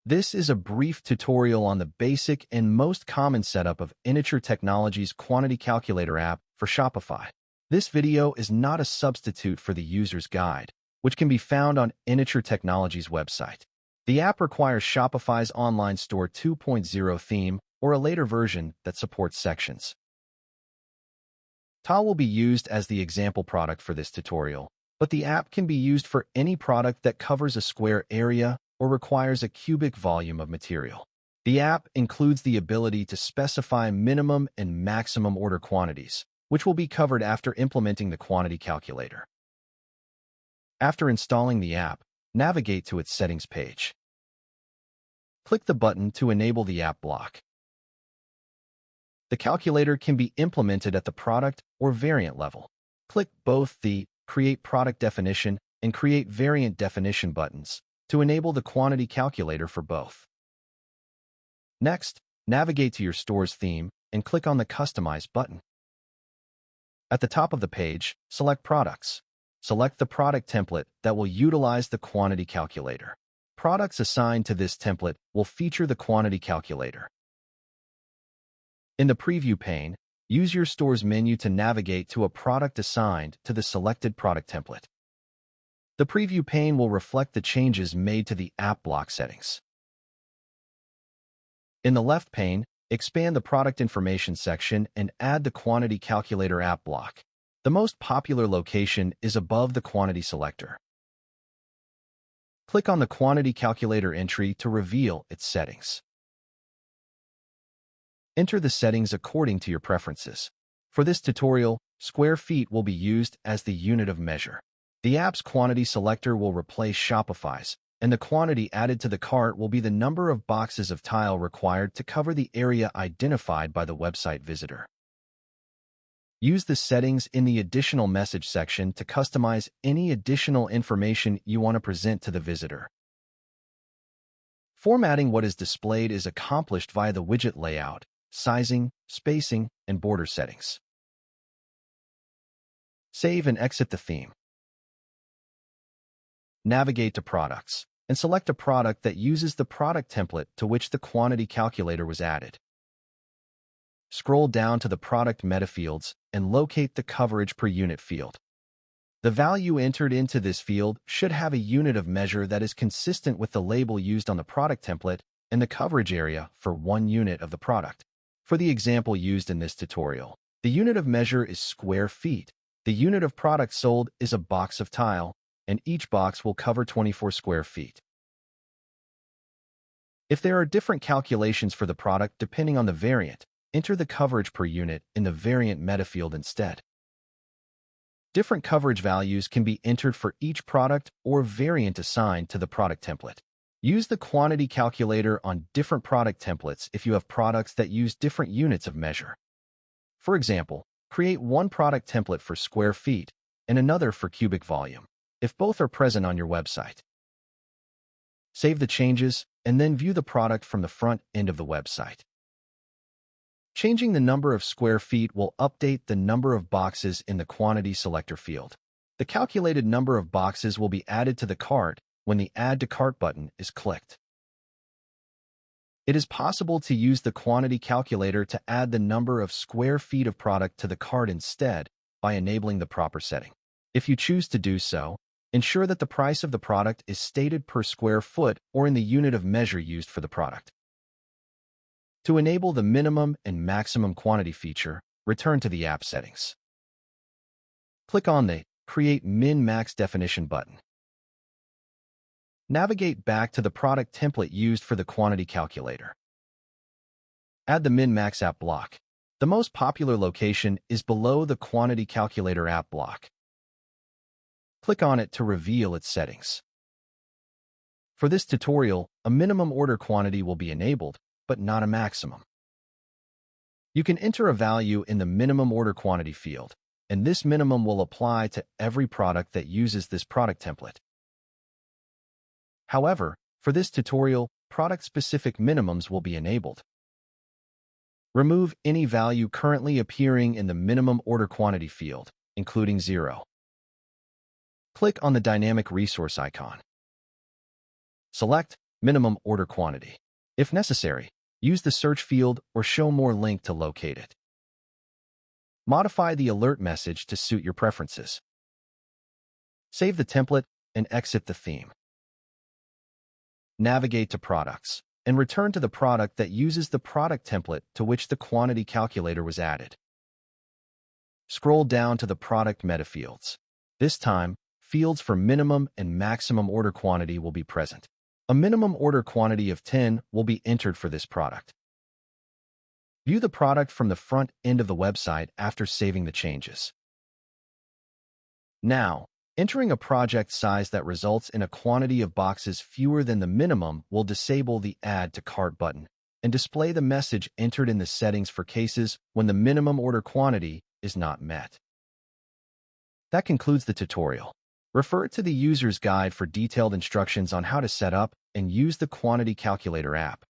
This is a brief tutorial on the basic and most common setup of Inature Technologies' Quantity Calculator app for Shopify. This video is not a substitute for the user's guide, which can be found on Inature Technologies' website. The app requires Shopify's Online Store 2.0 theme or a later version that supports sections. Tile will be used as the example product for this tutorial, but the app can be used for any product that covers a square area or requires a cubic volume of material. The app includes the ability to specify minimum and maximum order quantities, which will be covered after implementing the quantity calculator. After installing the app, navigate to its settings page. Click the button to enable the app block. The calculator can be implemented at the product or variant level. Click both the Create Product Definition and Create Variant Definition buttons to enable the quantity calculator for both. Next, navigate to your store's theme and click on the Customize button. At the top of the page, select Products. Select the product template that will utilize the quantity calculator. Products assigned to this template will feature the quantity calculator. In the Preview pane, use your store's menu to navigate to a product assigned to the selected product template. The Preview pane will reflect the changes made to the app block settings. In the left pane, expand the Product Information section and add the Quantity Calculator app block. The most popular location is above the quantity selector. Click on the Quantity Calculator entry to reveal its settings. Enter the settings according to your preferences. For this tutorial, square feet will be used as the unit of measure. The app's quantity selector will replace Shopify's, and the quantity added to the cart will be the number of boxes of tile required to cover the area identified by the website visitor. Use the settings in the Additional Message section to customize any additional information you want to present to the visitor. Formatting what is displayed is accomplished via the widget layout, sizing, spacing, and border settings. Save and exit the theme. Navigate to Products, and select a product that uses the product template to which the quantity calculator was added. Scroll down to the product meta fields and locate the coverage per unit field. The value entered into this field should have a unit of measure that is consistent with the label used on the product template and the coverage area for 1 unit of the product. For the example used in this tutorial, the unit of measure is square feet. The unit of product sold is a box of tile, and each box will cover 24 square feet. If there are different calculations for the product depending on the variant, enter the coverage per unit in the variant meta field instead. Different coverage values can be entered for each product or variant assigned to the product template. Use the quantity calculator on different product templates if you have products that use different units of measure. For example, create one product template for square feet and another for cubic volume, if both are present on your website. Save the changes and then view the product from the front end of the website. Changing the number of square feet will update the number of boxes in the quantity selector field. The calculated number of boxes will be added to the cart when the Add to Cart button is clicked. It is possible to use the quantity calculator to add the number of square feet of product to the cart instead by enabling the proper setting. If you choose to do so, ensure that the price of the product is stated per square foot or in the unit of measure used for the product. To enable the minimum and maximum quantity feature, return to the app settings. Click on the Create Min-Max Definition button. Navigate back to the product template used for the quantity calculator. Add the Min-Max app block. The most popular location is below the quantity calculator app block. Click on it to reveal its settings. For this tutorial, a minimum order quantity will be enabled, but not a maximum. You can enter a value in the minimum order quantity field, and this minimum will apply to every product that uses this product template. However, for this tutorial, product-specific minimums will be enabled. Remove any value currently appearing in the minimum order quantity field, including 0. Click on the dynamic resource icon. Select minimum order quantity. If necessary, use the search field or show more link to locate it. Modify the alert message to suit your preferences. Save the template and exit the theme. Navigate to Products and return to the product that uses the product template to which the quantity calculator was added. Scroll down to the product meta fields. This time, fields for minimum and maximum order quantity will be present. A minimum order quantity of 10 will be entered for this product. View the product from the front end of the website after saving the changes. Now, entering a project size that results in a quantity of boxes fewer than the minimum will disable the Add to Cart button and display the message entered in the settings for cases when the minimum order quantity is not met. That concludes the tutorial. Refer to the user's guide for detailed instructions on how to set up and use the quantity calculator app.